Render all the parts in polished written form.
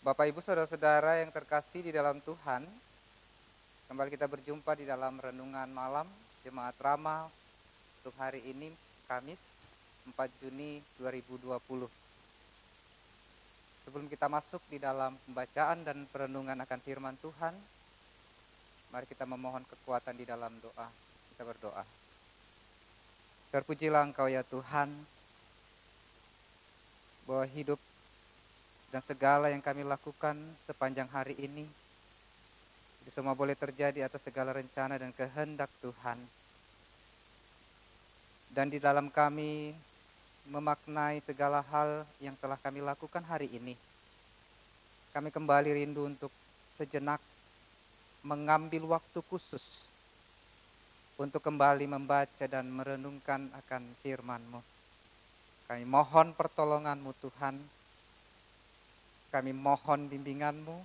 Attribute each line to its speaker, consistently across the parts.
Speaker 1: Bapak, Ibu, Saudara-saudara yang terkasih di dalam Tuhan, kembali kita berjumpa di dalam renungan malam Jemaat Rama untuk hari ini, Kamis 4 Juni 2020. Sebelum kita masuk di dalam pembacaan dan perenungan akan firman Tuhan, mari kita memohon kekuatan di dalam doa. Kita berdoa. Terpujilah Engkau ya Tuhan, bahwa hidup dan segala yang kami lakukan sepanjang hari ini, itu semua boleh terjadi atas segala rencana dan kehendak Tuhan. Dan di dalam kami memaknai segala hal yang telah kami lakukan hari ini, kami kembali rindu untuk sejenak mengambil waktu khusus untuk kembali membaca dan merenungkan akan firman-Mu. Kami mohon pertolongan-Mu Tuhan, kami mohon bimbingan-Mu,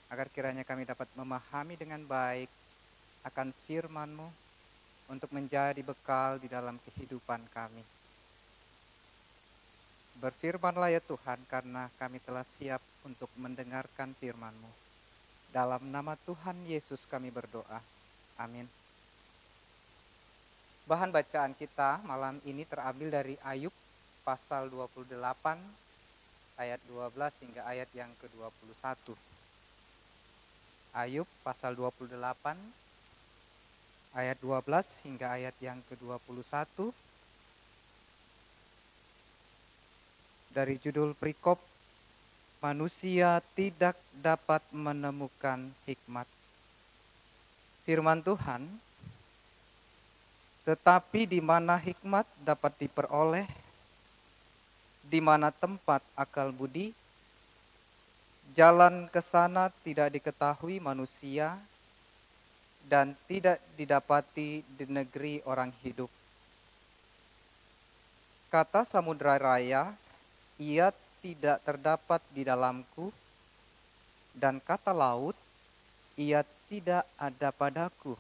Speaker 1: agar kiranya kami dapat memahami dengan baik akan firman-Mu untuk menjadi bekal di dalam kehidupan kami. Berfirmanlah ya Tuhan, karena kami telah siap untuk mendengarkan firman-Mu. Dalam nama Tuhan Yesus kami berdoa. Amin. Bahan bacaan kita malam ini terambil dari Ayub pasal 28 ayat 12 hingga ayat yang ke-21. Ayub pasal 28 ayat 12 hingga ayat yang ke-21. Dari judul perikop, manusia tidak dapat menemukan hikmat. Firman Tuhan, tetapi di mana hikmat dapat diperoleh, di mana tempat akal budi, jalan ke sana tidak diketahui manusia dan tidak didapati di negeri orang hidup. Kata samudra raya, ia tidak terdapat di dalamku, dan kata laut, ia tidak ada padaku.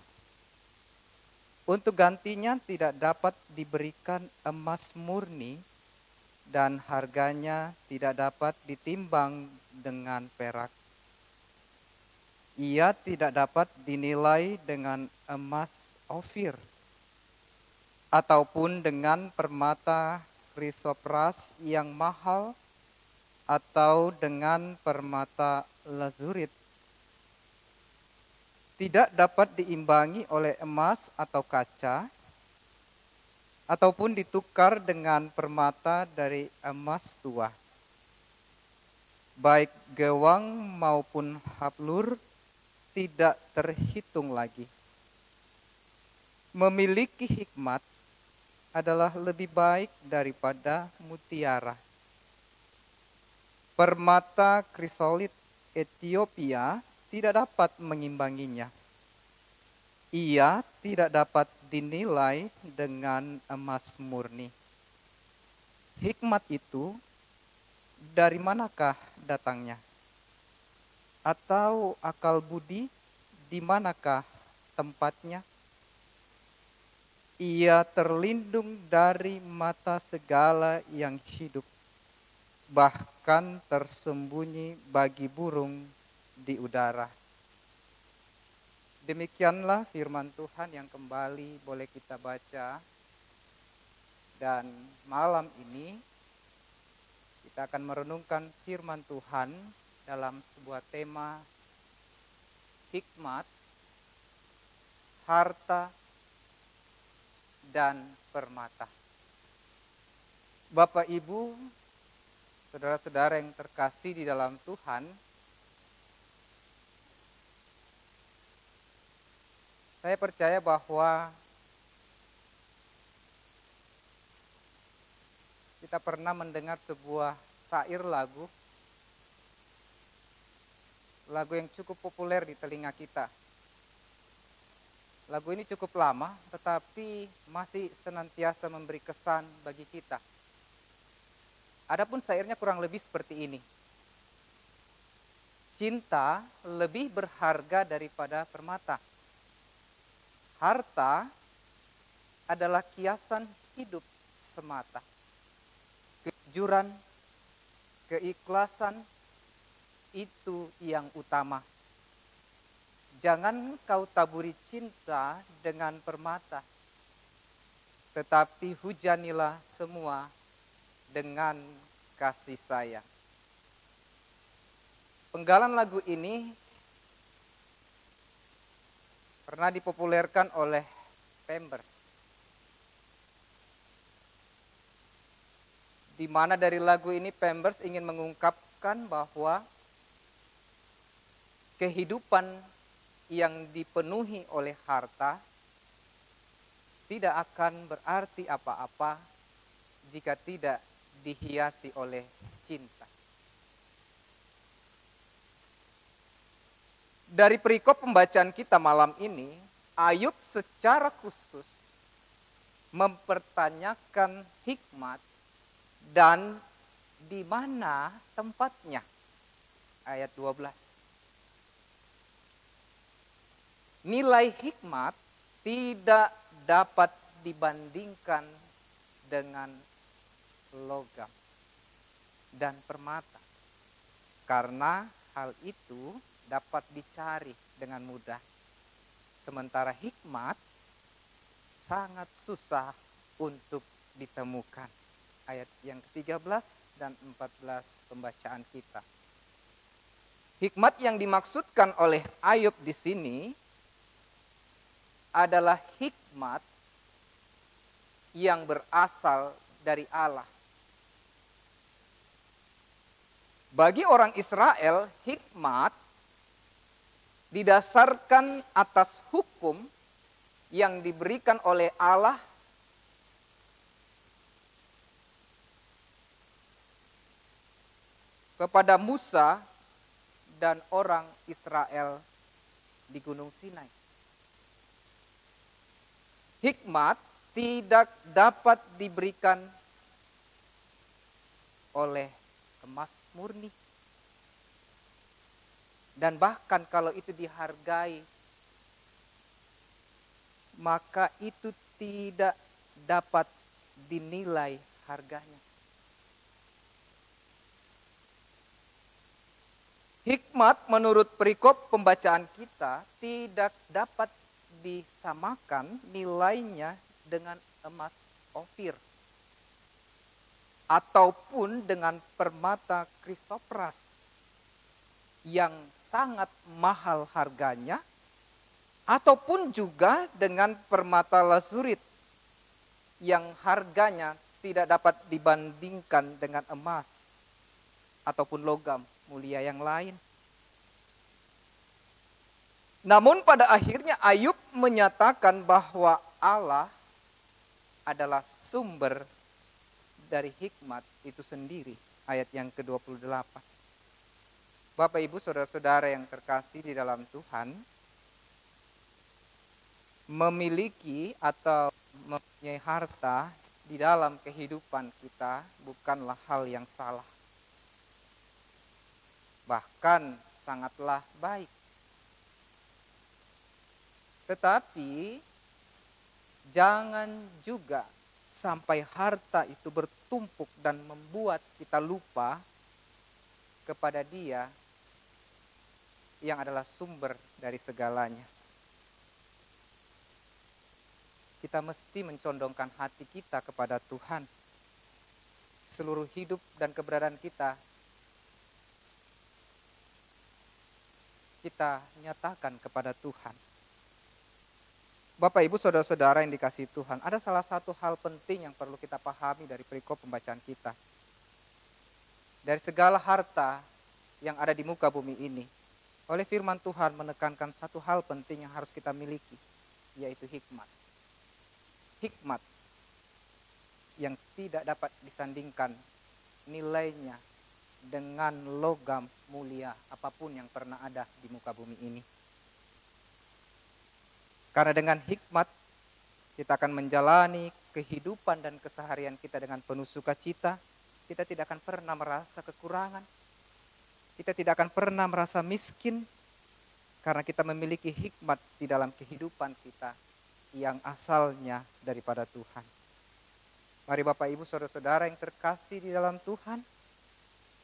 Speaker 1: Untuk gantinya tidak dapat diberikan emas murni, dan harganya tidak dapat ditimbang dengan perak. Ia tidak dapat dinilai dengan emas Ofir, ataupun dengan permata krisopras yang mahal, atau dengan permata lazurit. Tidak dapat diimbangi oleh emas atau kaca, ataupun ditukar dengan permata dari emas tua. Baik gewang maupun hablur tidak terhitung lagi. Memiliki hikmat adalah lebih baik daripada mutiara. Permata krisolit Ethiopia tidak dapat mengimbanginya. Ia tidak dapat dinilai dengan emas murni. Hikmat itu dari manakah datangnya? Atau akal budi di manakah tempatnya? Ia terlindung dari mata segala yang hidup, bahkan tersembunyi bagi burung di udara. Demikianlah firman Tuhan yang kembali boleh kita baca. Dan malam ini kita akan merenungkan firman Tuhan dalam sebuah tema hikmat, harta, dan permata. Bapak, Ibu, saudara-saudara yang terkasih di dalam Tuhan, saya percaya bahwa kita pernah mendengar sebuah syair lagu yang cukup populer di telinga kita. Lagu ini cukup lama, tetapi masih senantiasa memberi kesan bagi kita. Adapun syairnya kurang lebih seperti ini. Cinta lebih berharga daripada permata. Harta adalah kiasan hidup semata. Kejujuran, keikhlasan, itu yang utama. Jangan kau taburi cinta dengan permata, tetapi hujanilah semua dengan kasih sayang. Penggalan lagu ini pernah dipopulerkan oleh Pampers, di mana dari lagu ini Pampers ingin mengungkapkan bahwa kehidupan yang dipenuhi oleh harta tidak akan berarti apa-apa jika tidak dihiasi oleh cinta. Dari perikop pembacaan kita malam ini, Ayub secara khusus mempertanyakan hikmat dan di mana tempatnya. Ayat 12. Nilai hikmat tidak dapat dibandingkan dengan logam dan permata, karena hal itu dapat dicari dengan mudah. Sementara hikmat sangat susah untuk ditemukan. Ayat yang ke-13 dan 14 pembacaan kita. Hikmat yang dimaksudkan oleh Ayub di sini adalah hikmat yang berasal dari Allah. Bagi orang Israel, hikmat didasarkan atas hukum yang diberikan oleh Allah kepada Musa dan orang Israel di Gunung Sinai. Hikmat tidak dapat diberikan oleh emas murni. Dan bahkan kalau itu dihargai, maka itu tidak dapat dinilai harganya. Hikmat menurut perikop pembacaan kita tidak dapat disamakan nilainya dengan emas Ofir ataupun dengan permata krisopras yang sangat mahal harganya, ataupun juga dengan permata lazurit yang harganya tidak dapat dibandingkan dengan emas ataupun logam mulia yang lain. Namun pada akhirnya Ayub menyatakan bahwa Allah adalah sumber dari hikmat itu sendiri. Ayat yang ke-28. Bapak Ibu Saudara-saudara yang terkasih di dalam Tuhan, memiliki atau mempunyai harta di dalam kehidupan kita bukanlah hal yang salah. Bahkan sangatlah baik. Tetapi jangan juga sampai harta itu bertumpuk dan membuat kita lupa kepada Dia yang adalah sumber dari segalanya. Kita mesti mencondongkan hati kita kepada Tuhan. Seluruh hidup dan keberadaan kita nyatakan kepada Tuhan. Bapak Ibu Saudara-saudara yang dikasihi Tuhan, ada salah satu hal penting yang perlu kita pahami dari perikop pembacaan kita. Dari segala harta yang ada di muka bumi ini, oleh firman Tuhan menekankan satu hal penting yang harus kita miliki, yaitu hikmat. Hikmat yang tidak dapat disandingkan nilainya dengan logam mulia apapun yang pernah ada di muka bumi ini. Karena dengan hikmat kita akan menjalani kehidupan dan keseharian kita dengan penuh sukacita. Kita tidak akan pernah merasa kekurangan. Kita tidak akan pernah merasa miskin karena kita memiliki hikmat di dalam kehidupan kita yang asalnya daripada Tuhan. Mari Bapak Ibu Saudara-saudara yang terkasih di dalam Tuhan,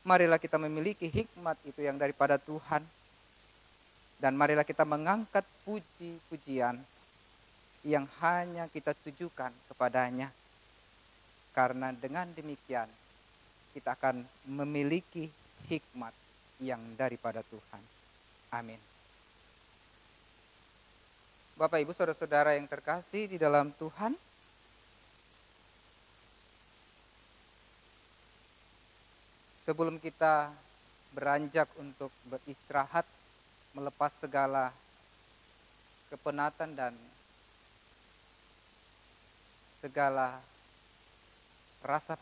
Speaker 1: Marilah kita memiliki hikmat itu yang daripada Tuhan. Dan marilah kita mengangkat puji-pujian yang hanya kita tujukan kepadanya. Karena dengan demikian kita akan memiliki hikmat yang daripada Tuhan. Amin. Bapak Ibu Saudara-saudara yang terkasih di dalam Tuhan, sebelum kita beranjak untuk beristirahat, melepas segala kepenatan dan segala rasa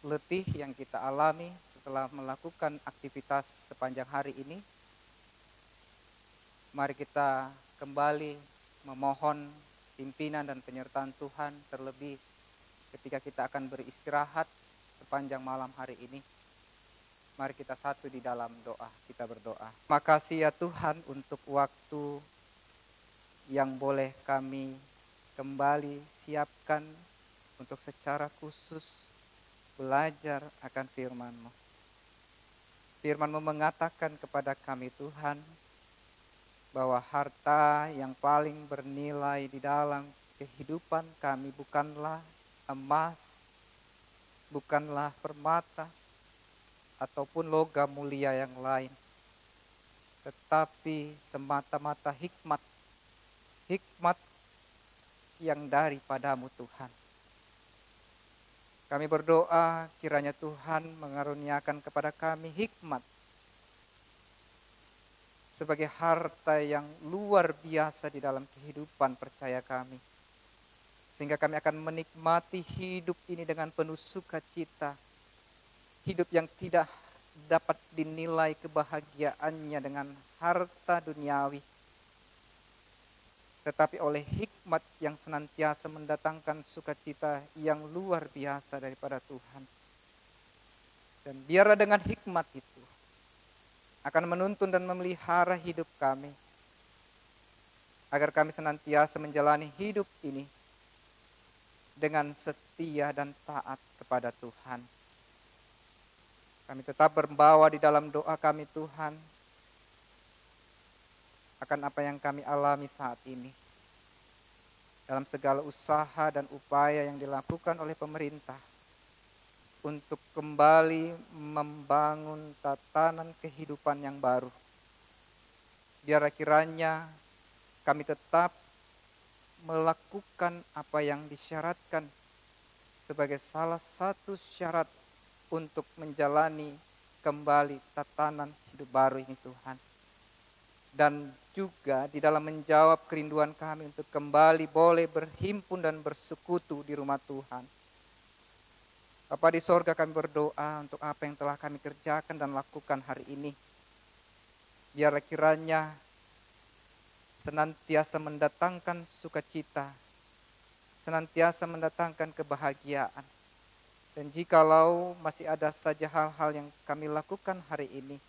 Speaker 1: letih yang kita alami setelah melakukan aktivitas sepanjang hari ini, mari kita kembali memohon pimpinan dan penyertaan Tuhan, terlebih ketika kita akan beristirahat sepanjang malam hari ini. Mari kita satu di dalam doa, kita berdoa. Makasih ya Tuhan untuk waktu yang boleh kami kembali siapkan untuk secara khusus belajar akan firman-Mu. Firman-Mu mengatakan kepada kami Tuhan, bahwa harta yang paling bernilai di dalam kehidupan kami bukanlah emas, bukanlah permata, ataupun logam mulia yang lain, tetapi semata-mata hikmat yang daripadamu Tuhan. Kami berdoa kiranya Tuhan mengaruniakan kepada kami hikmat sebagai harta yang luar biasa di dalam kehidupan percaya kami. Sehingga kami akan menikmati hidup ini dengan penuh sukacita. Hidup yang tidak dapat dinilai kebahagiaannya dengan harta duniawi, tetapi oleh hikmat yang senantiasa mendatangkan sukacita yang luar biasa daripada Tuhan. Dan biarlah dengan hikmat itu akan menuntun dan memelihara hidup kami, agar kami senantiasa menjalani hidup ini dengan setia dan taat kepada Tuhan. Kami tetap berbawa di dalam doa kami Tuhan, akan apa yang kami alami saat ini. Dalam segala usaha dan upaya yang dilakukan oleh pemerintah untuk kembali membangun tatanan kehidupan yang baru. Biar kiranya kami tetap melakukan apa yang disyaratkan sebagai salah satu syarat untuk menjalani kembali tatanan hidup baru ini Tuhan. Dan juga di dalam menjawab kerinduan kami untuk kembali boleh berhimpun dan bersekutu di rumah Tuhan. Bapa di sorga, kami berdoa untuk apa yang telah kami kerjakan dan lakukan hari ini. Biar kiranya senantiasa mendatangkan sukacita, senantiasa mendatangkan kebahagiaan. Dan jikalau masih ada saja hal-hal yang kami lakukan hari ini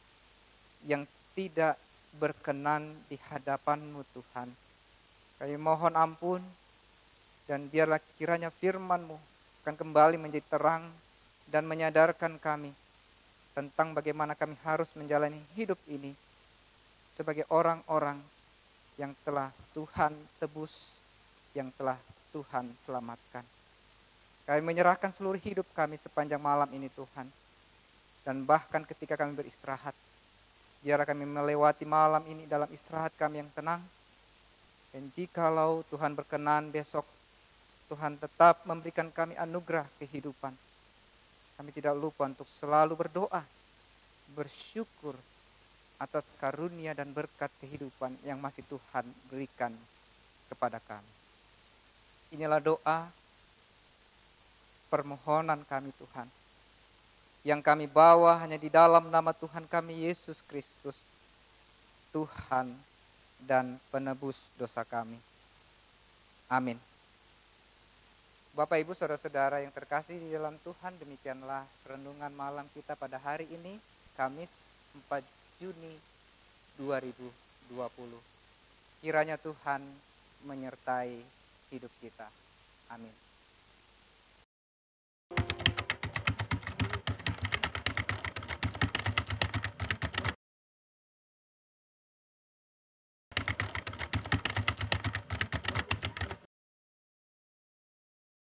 Speaker 1: yang tidak berkenan di hadapan-Mu Tuhan, kami mohon ampun, dan biarlah kiranya firman-Mu akan kembali menjadi terang dan menyadarkan kami tentang bagaimana kami harus menjalani hidup ini sebagai orang-orang yang telah Tuhan tebus, yang telah Tuhan selamatkan. Kami menyerahkan seluruh hidup kami sepanjang malam ini Tuhan. Dan bahkan ketika kami beristirahat, biarlah kami melewati malam ini dalam istirahat kami yang tenang. Dan jikalau Tuhan berkenan besok, Tuhan tetap memberikan kami anugerah kehidupan. Kami tidak lupa untuk selalu berdoa, bersyukur atas karunia dan berkat kehidupan yang masih Tuhan berikan kepada kami. Inilah doa permohonan kami Tuhan, yang kami bawa hanya di dalam nama Tuhan kami Yesus Kristus, Tuhan dan penebus dosa kami. Amin. Bapak Ibu Saudara-saudara yang terkasih di dalam Tuhan, demikianlah renungan malam kita pada hari ini, Kamis 4 Juni 2020. Kiranya Tuhan menyertai hidup kita. Amin.